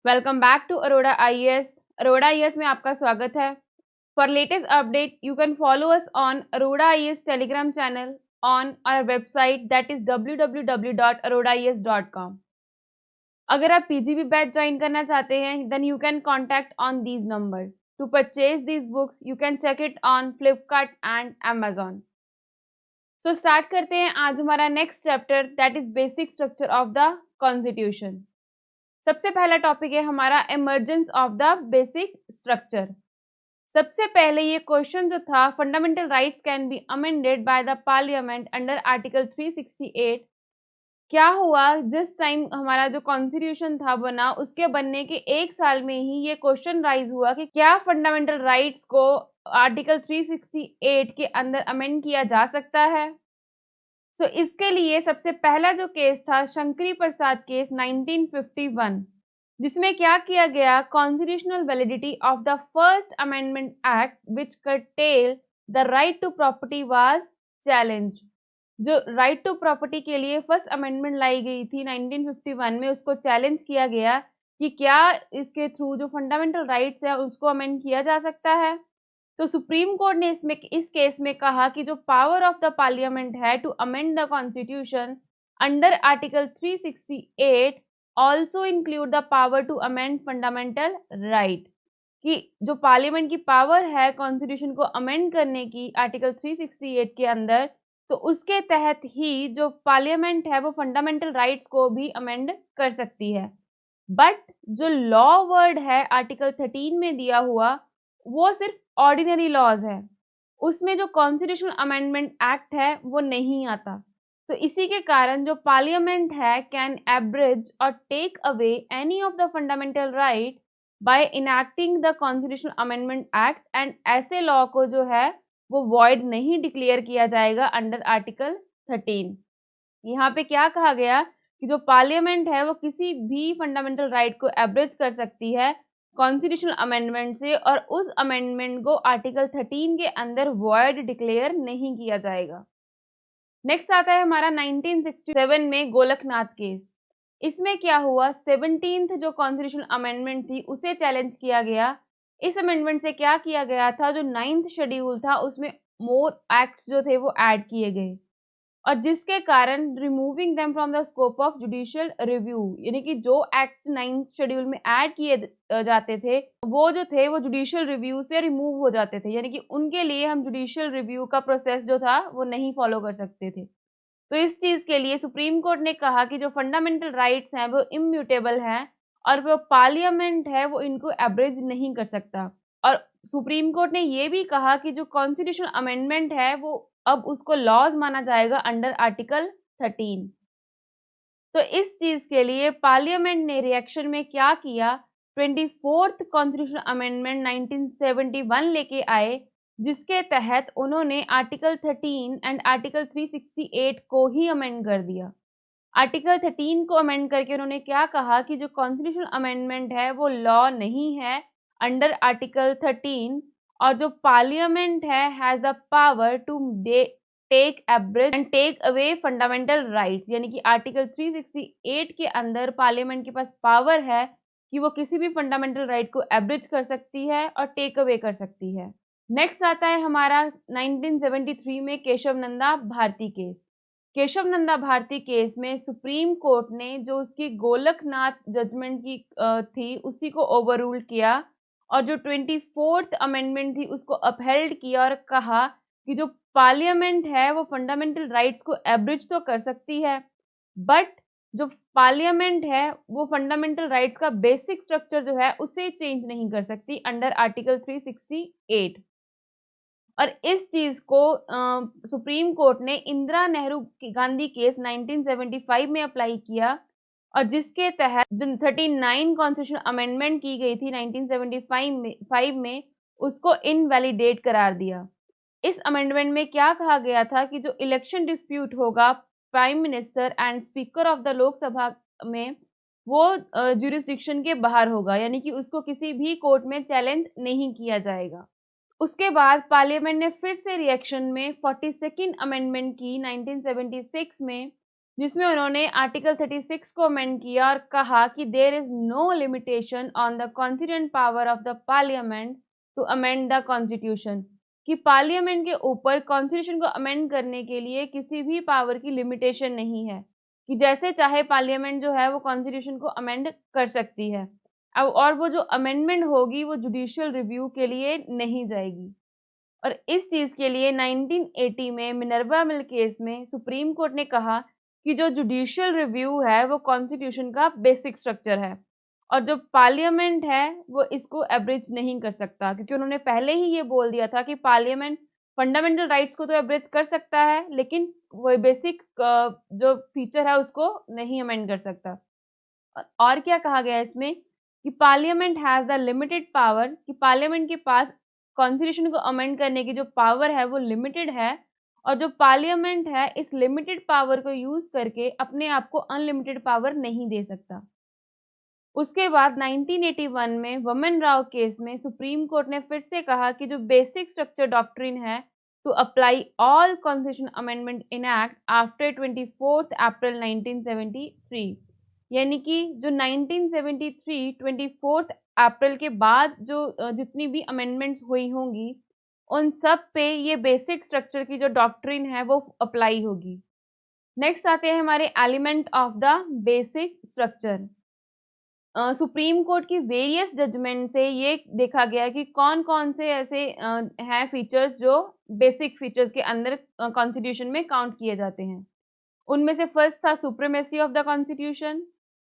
Welcome back to Arora IAS. Arora IAS में आपका स्वागत है। For latest update you can follow us on Arora IAS Telegram channel on our website that is www.arodaies.com। अगर आप PGB batch join करना चाहते हैं then you can contact on these numbers to purchase these books. You can check it on Flipkart and Amazon. So start करते हैं आज हमारा next chapter that is basic structure of the constitution. सबसे पहला topic है हमारा emergence of the basic structure. सबसे पहले ये क्वेश्चन जो था, fundamental rights can be amended by the parliament under article 368। क्या हुआ जिस टाइम हमारा जो कॉन्स्टिट्यूशन था बना, उसके बनने के एक साल में ही ये क्वेश्चन राइज हुआ कि क्या फंडामेंटल राइट्स को आर्टिकल 368 के अंदर अमेंड किया जा सकता है। सो इसके लिए सबसे पहला जो केस था शंकरी प्रसाद केस 1951, जिसमें क्या किया गया, constitutional validity of the first amendment act which curtail the right to property was challenge. जो राइट टू प्रॉपर्टी के लिए फर्स्ट अमेंडमेंट लाई गई थी 1951 में, उसको चैलेंज किया गया कि क्या इसके थ्रू जो फंडामेंटल राइट्स है उसको अमेंड किया जा सकता है। तो सुप्रीम कोर्ट ने इस केस में कहा कि जो पावर ऑफ द पार्लियामेंट है to amend the constitution under article 368 also include the power to amend fundamental right, कि जो पार्लियामेंट की पावर है कॉन्स्टिट्यूशन को अमेंड करने की आर्टिकल 368 के अंदर, तो उसके तहत ही जो पार्लियामेंट है वो फंडामेंटल राइट्स को भी अमेंड कर सकती है। बट जो लॉ वर्ड है आर्टिकल 13 में दिया हुआ, वो सिर्फ ऑर्डिनरी लॉज है, उसमें जो कॉन्स्टिट्यूशनल अमेंडमेंट एक्ट है वो नहीं आता। तो इसी के कारण जो पार्लियामेंट है कैन एब्रिज और take away any of the fundamental right by enacting the constitutional amendment act, and ऐसे लॉ को जो है वो वॉइड नहीं डिक्लेयर किया जाएगा अंडर आर्टिकल 13। यहाँ पे क्या कहा गया कि जो पार्लियामेंट है वो किसी भी फंडामेंटल राइट को एब्रिज कर सकती है कॉन्स्टिट्यूशनल अमेंडमेंट से, और उस अमेंडमेंट को आर्टिकल 13 के अंदर वॉइड डिक्लेयर नहीं किया जाएगा। नेक्स्ट आता है हमारा 1967 में गोलकनाथ केस। इसमें क्या हुआ, 17th जो कॉन्स्टिट्यूशनल अमेंडमेंट थी उसे चैलेंज किया गया। इस अमेंडमेंट से क्या किया गया था, जो 9th शेड्यूल था उसमें मोर एक्ट्स जो थे वो ऐड किए गए, और जिसके कारण removing them from the scope of judicial review, यानी कि जो एक्ट्स 9th शेड्यूल में ऐड किए जाते थे वो जो थे वो जुडिशियल रिव्यू से रिमूव हो जाते थे, यानी कि उनके लिए हम जुडिशियल रिव्यू का प्रोसेस जो था वो नहीं फॉलो कर सकते थे। तो इस चीज के लिए सुप्रीम कोर्ट ने कहा कि जो फंडामेंटल राइट्स हैं वो इम्यूटेबल हैं, और जो पार्लियामेंट है वो इनको एब्रिज नहीं कर सकता। और सुप्रीम कोर्ट ने ये भी कहा कि जो कॉन्स्टिट्यूशनल अमेंडमेंट है वो अब उसको लॉज माना जाएगा अंडर आर्टिकल 13। तो इस चीज के लिए पार्लियामेंट ने रिएक्शन में क्या किया, 24th कॉन्स्टिट्यूशनल अमेंडमेंट 1971 लेके आए, जिसके तहत उन्होंने आर्टिकल 13 एंड आर्टिकल 368 को ही अमेंड कर दिया। आर्टिकल 13 को अमेंड करके उन्होंने क्या कहा कि जो कॉन्स्टिट्यूशनल अमेंडमेंट है वो लॉ नहीं है अंडर आर्टिकल 13, और जो पार्लियामेंट है has the power to take abridge and take away fundamental rights, यानी कि आर्टिकल 368 के अंदर पार्लियामेंट के पास पावर है कि वो किसी भी फंडामेंटल राइट को एब्रिज कर सकती है और टेक अवे कर सकती है। नेक्स्ट आता है हमारा 1973 में केशव नंदा भारती केस। केशव नंदा भारती केस में सुप्रीम कोर्ट ने जो उसकी गोलकनाथ जजमेंट की थी उसी को ओवररूल किया, और जो 24th अमेंडमेंट थी उसको अपहेल्ड किया और कहा कि जो पार्लियामेंट है वो फंडामेंटल राइट्स को एब्रिज तो कर सकती है, बट जो पार्लियामेंट है वो फंडामेंटल राइट्स का बेसिक स्ट्रक्चर जो है उसे चेंज नहीं कर सकती अंडर आर्टिकल 368। और इस चीज को सुप्रीम कोर्ट ने इंदिरा नेहरू गांधी केस 1975 में अप्लाई किया, और जिसके तहत 39 कॉन्स्टिट्यूशन अमेंडमेंट की गई थी 1975 में उसको इनवैलिडेट करार दिया। इस अमेंडमेंट में क्या कहा गया था कि जो इलेक्शन डिस्प्यूट होगा prime minister and speaker of the Lok Sabha में, वो ज्यूरिसडिक्शन के बाहर होगा, यानी कि उसको किसी भी कोर्ट में चैलेंज नहीं किया जाएगा। उसके बाद पार्लियामेंट ने फिर से रिएक्शन में 42nd अमेंडमेंट की 1976 में, जिसमें उन्होंने आर्टिकल 36 को अमेंड किया और कहा कि there is no limitation on the constituent power of the parliament to amend the constitution, कि पार्लियामेंट के ऊपर कॉन्स्टिट्यूशन को अमेंड करने के लिए किसी भी पावर की लिमिटेशन नहीं है, कि जैसे चाहे पार्लियामेंट जो है वो कॉन्स्टिट्यूशन को अमेंड कर सकती है। अब और वो जो अमेंडमेंट होगी वो जुडिशियल रिव्यू के लिए नहीं जाएगी। और इस चीज़ के लिए 1980 में मिनर्वा मिल केस में सुप्रीम कोर्ट ने कहा कि जो जुडिशियल रिव्यू है वो कॉन्स्टिट्यूशन का बेसिक स्ट्रक्चर है और जो पार्लियामेंट है वो इसको एब्रिज नहीं कर सकता, क्योंकि उन्होंने पहले ही ये बोल दिया था कि पार्लियामेंट फंडामेंटल राइट्स को तो एब्रिज कर सकता है लेकिन वो बेसिक जो फीचर है उसको नहीं अमेंड कर सकता। और क्या कहा गया है इसमें कि parliament has the limited power, कि पार्लियामेंट के पास कॉन्स्टिट्यूशन को अमेंड करने की जो पावर है वो लिमिटेड है और जो पार्लियामेंट है इस लिमिटेड पावर को यूज करके अपने आप को अनलिमिटेड पावर नहीं दे सकता। उसके बाद 1981 में वमन राव केस में सुप्रीम कोर्ट ने फिर से कहा कि जो बेसिक स्ट्रक्चर डॉक्ट्रिन है to apply all constitution amendment in act after 24 April 1973, यानी कि जो 1973 24 अप्रैल के बाद जो जितनी भी अमेंडमेंट्स हुई होंगी उन सब पे ये बेसिक स्ट्रक्चर की जो डॉक्ट्रिन है वो अप्लाई होगी। नेक्स्ट आते हैं हमारे element of the basic structure. Supreme Court की वेरियस जजमेंट से ये देखा गया कि कौन-कौन से ऐसे हैं फीचर्स जो बेसिक फीचर्स के अंदर कॉन्स्टिट्यूशन में काउंट किए जाते हैं। उनमें से फर्स्ट था supremacy of the constitution,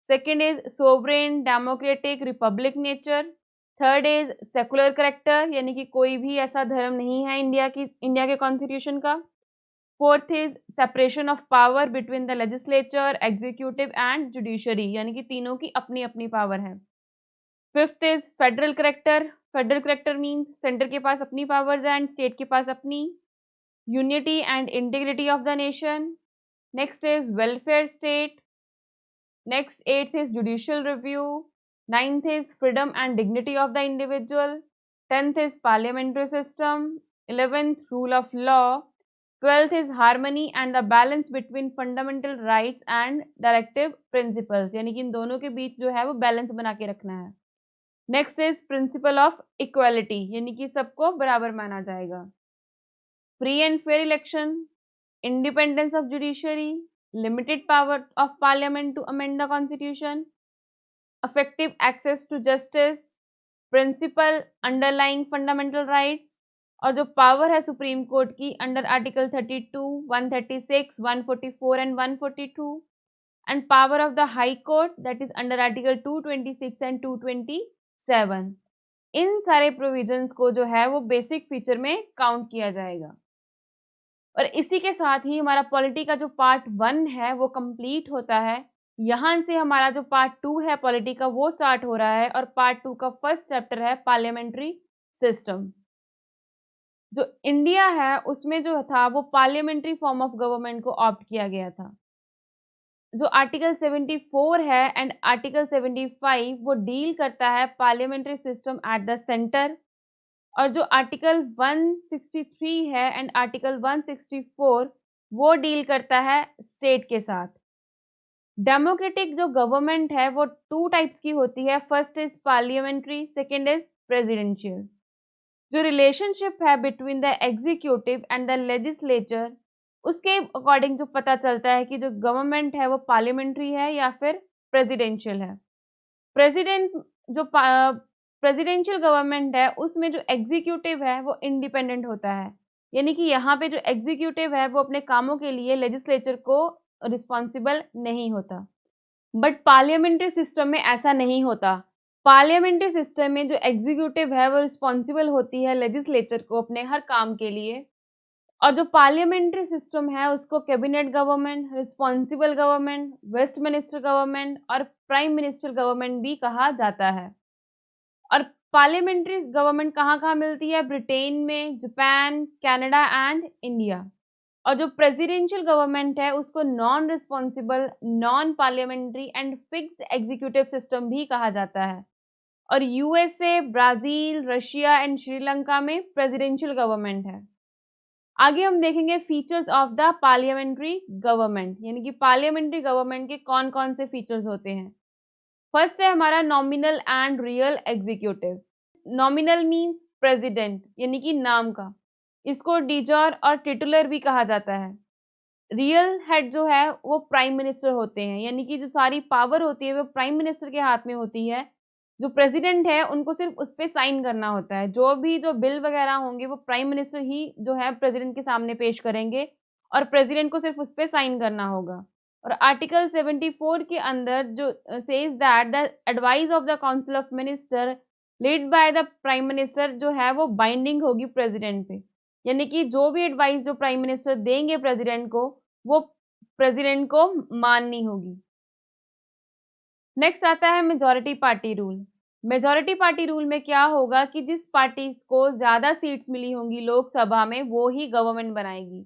second is sovereign democratic Republic nature, third is secular character, यानी कि कोई भी ऐसा धर्म नहीं है इंडिया के कॉन्स्टिट्यूशन का। Fourth is separation of power between the legislature, executive and judiciary, यानी कि तीनों की अपनी अपनी पावर है। Fifth is federal character, federal character means centre के पास अपनी पावर्स एंड स्टेट के पास अपनी। Unity and integrity of the nation. Next is welfare state. Next eighth is judicial review. Ninth is freedom and dignity of the individual. 10th is parliamentary system. 11th rule of law. 12th is harmony and the balance between fundamental rights and directive principles, यानी कि इन दोनों के बीच जो है वो balance बना के रखना है। Next is principle of equality, यानी कि सबको बराबर माना जाएगा। Free and fair election, independence of judiciary, limited power of parliament to amend the constitution, effective access to justice, principle underlining fundamental rights, और जो पावर है सुप्रीम कोर्ट की under article 32, 136, 144 and 142, and power of the High Court that is under article 226 and 227। इन सारे provisions को जो है वो बेसिक फीचर में काउंट किया जाएगा। और इसी के साथ ही हमारा पॉलिटी का जो पार्ट 1 है वो कंप्लीट होता है। यहाँ से हमारा जो पार्ट 2 है पॉलिटी का वो स्टार्ट हो रहा है और पार्ट 2 का फर्स्ट चैप्टर है पार्लियामेंट्री सिस्टम। जो इंडिया है उसमें जो था वो पार्लियामेंट्री फॉर्म ऑफ गवर्नमेंट को ऑप्ट किया गया था। जो आर्टिकल 74 है एंड आर्टिकल 75 वो डील करता है parliamentary system at the centre, और जो आर्टिकल 163 है एंड आर्टिकल 164 वो डील करता है स्टेट के साथ। डेमोक्रेटिक जो गवर्नमेंट है वो 2 टाइप्स की होती है, first is parliamentary, second is presidential. जो रिलेशनशिप है between the executive and the legislature उसके अकॉर्डिंग जो पता चलता है कि जो गवर्नमेंट है वो पार्लियामेंट्री है या फिर प्रेसिडेंशियल है। प्रेसिडेंशियल गवर्नमेंट है उसमें जो एग्जीक्यूटिव है वो इंडिपेंडेंट होता है, यानी कि यहाँ पे जो एग्जीक्यूटिव है वो अपने कामों के लिए लेजिस्लेचर को रिस्पॉन्सिबल नहीं होता। बट पार्लियामेंट्री सिस्टम में ऐसा नहीं होता। पार्लियामेंट्री सिस्टम में जो एग्जीक्यूटिव है वो रिस्पॉन्सिबल होती है लेजिस्लेचर को अपने हर काम के लिए, और जो पार्लियामेंट्री सिस्टम है उसको cabinet government, responsible government, Westminster government और प्राइम मिनिस्टर गवर्नमेंट भी कहा जाता है। और पार्लियामेंट्री गवर्नमेंट कहाँ-कहाँ मिलती है? ब्रिटेन में, जापान, कनाडा एंड इंडिया। और जो प्रेसिडेंशियल गवर्नमेंट है उसको non responsible, non parliamentary and fixed executive system भी कहा जाता है। और USA, Brazil, Russia and Sri Lanka में प्रेसिडेंशियल गवर्नमेंट है। आगे हम देखेंगे features of the parliamentary government, यानी कि पार्लियामेंट्री गवर्नमेंट के कौन कौन से फीचर्स होते हैं। फर्स्ट है हमारा nominal and real executive. Nominal means president, यानी कि नाम का, इसको डिजर और टिटुलर भी कहा जाता है। रियल हेड जो है वो प्राइम मिनिस्टर होते हैं, यानी कि जो सारी पावर होती है वो प्राइम मिनिस्टर के हाथ में होती है। जो प्रेसिडेंट है उनको सिर्फ उस पे साइन करना होता है, जो बिल वगैरह होंगे वो प्राइम मिनिस्टर ही जो है प्रेसिडेंट के सामने पेश करेंगे और प्रेसिडेंट को सिर्फ उस पे साइन करना होगा। और आर्टिकल 74 के अंदर जो says that the advice of the council of minister lead by the prime minister जो है वो बाइंडिंग होगी प्रेसिडेंट पे, यानी कि जो भी एडवाइस जो प्राइम मिनिस्टर देंगे प्रेसिडेंट को वो प्रेसिडेंट को माननी होगी। नेक्स्ट आता है majority party rule. Majority party rule में क्या होगा कि जिस पार्टी को ज्यादा सीट्स मिली होंगी लोकसभा में वो ही गवर्नमेंट बनाएगी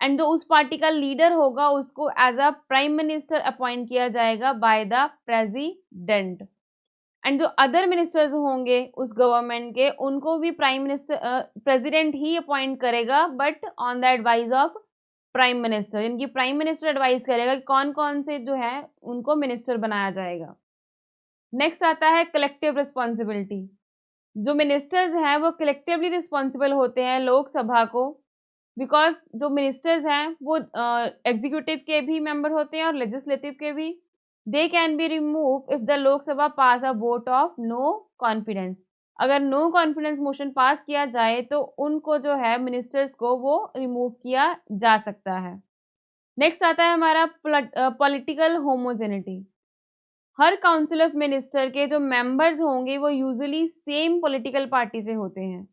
एंड जो उस पार्टी का लीडर होगा उसको as a prime minister appoint किया जाएगा बाय द प्रेसिडेंट एंड जो अदर मिनिस्टर्स होंगे उस गवर्नमेंट के उनको भी प्राइम मिनिस्टर प्रेसिडेंट ही अपॉइंट करेगा but on the advice of prime minister, यानी कि प्राइम मिनिस्टर एडवाइस करेगा कि कौन कौन से जो है उनको मिनिस्टर बनाया जाएगा। नेक्स्ट आता है कलेक्टिव रिस्पॉन्सिबिलिटी। जो मिनिस्टर्स हैं वो कलेक्टिवली रिस्पॉन्सिबल होते हैं लोकसभा को, बिकॉज जो मिनिस्टर्स हैं वो एग्जीक्यूटिव के भी मेंबर होते हैं और लेजिस्लेटिव के भी। They can be remove if the Lok Sabha pass a vote of no confidence. अगर नो कॉन्फिडेंस मोशन पास किया जाए तो उनको जो है मिनिस्टर्स को वो रिमूव किया जा सकता है। नेक्स्ट आता है हमारा political homogeneity. Her council of minister के जो मेंबर्स होंगे वो यूजुअली सेम पॉलिटिकल पार्टी से होते हैं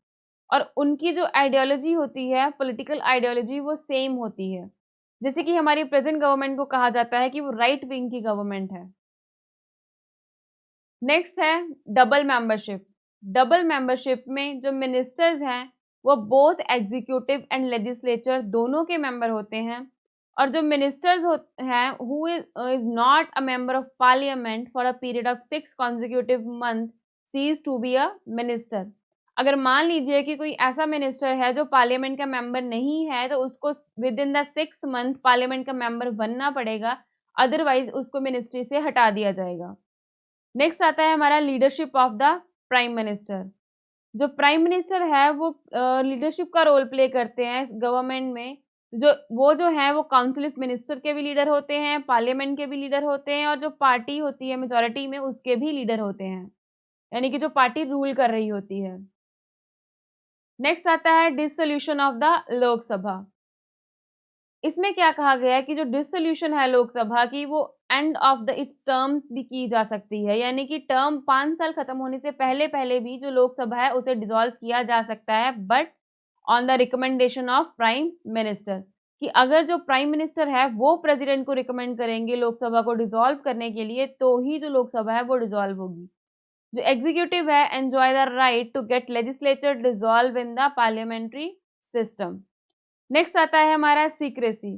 और उनकी जो आइडियोलॉजी होती है पॉलिटिकल आइडियोलॉजी वो सेम होती है। जैसे कि हमारी प्रेजेंट गवर्नमेंट को कहा जाता है कि वो राइट विंग की गवर्नमेंट है। नेक्स्ट है डबल मेंबरशिप। डबल मेंबरशिप में जो मिनिस्टर्स हैं वो बोथ एग्जीक्यूटिव एंड लेजिस्लेचर दोनों के मेंबर होते हैं और जो मिनिस्टर्स हैं who is not a member of parliament for a period of 6 consecutive months cease to be a minister. अगर मान लीजिए कि कोई ऐसा मिनिस्टर है जो पार्लियामेंट का मेंबर नहीं है तो उसको with in the 6 month parliament का मेंबर बनना पड़ेगा, अदरवाइज उसको मिनिस्ट्री से हटा दिया जाएगा। नेक्स्ट आता है हमारा leadership of the prime minister. जो प्राइम मिनिस्टर है वो लीडरशिप का रोल प्ले करते हैं गवर्नमेंट में। जो है वो काउंसिल ऑफ मिनिस्टर के भी लीडर होते हैं, पार्लियामेंट के भी लीडर होते हैं और जो पार्टी होती है मेजॉरिटी में उसके भी लीडर होते हैं, यानी कि जो पार्टी रूल कर रही होती है। नेक्स्ट आता है डिसोल्यूशन ऑफ द लोकसभा। इसमें क्या कहा गया है कि जो डिसोल्यूशन है लोकसभा की वो end of the it's term भी की जा सकती है, यानी कि टर्म 5 साल खत्म होने से पहले पहले भी जो लोकसभा है उसे डिसॉल्व किया जा सकता है but on the recommendation of prime minister. कि अगर जो प्राइम मिनिस्टर है वो प्रेसिडेंट को रिकमेंड करेंगे लोकसभा को डिसॉल्व करने के लिए तो ही जो लोकसभा है वो डिसॉल्व होगी। जो एग्जीक्यूटिव है enjoy the right to get legislature dissolve in the parliamentary system. Next आता है हमारा सीक्रेसी।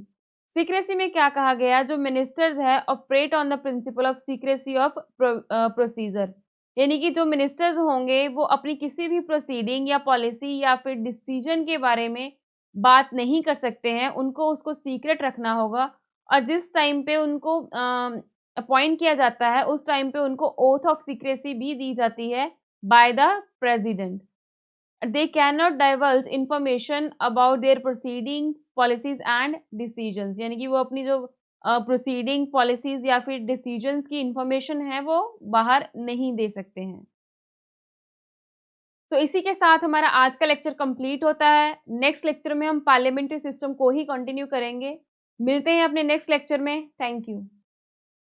सीक्रेसी में क्या कहा गया, जो मिनिस्टर्स है operate on the principle of secrecy of procedure, यानी कि जो मिनिस्टर्स होंगे वो अपनी किसी भी प्रोसीडिंग या पॉलिसी या फिर डिसीजन के बारे में बात नहीं कर सकते हैं, उनको उसको सीक्रेट रखना होगा। और जिस टाइम पे उनको अपॉइंट किया जाता है उस टाइम पे उनको ओथ ऑफ सीक्रेसी भी दी जाती है bye the president. They cannot divulge information about their proceedings, policies and decisions, यानी कि वो अपनी जो प्रोसीडिंग पॉलिसीज या फिर डिसीजंस की इंफॉर्मेशन है वो बाहर नहीं दे सकते हैं। तो इसी के साथ हमारा आज का लेक्चर कंप्लीट होता है। नेक्स्ट लेक्चर में हम पार्लियामेंट्री सिस्टम को ही कंटिन्यू करेंगे। मिलते हैं अपने नेक्स्ट लेक्चर में। Thank you.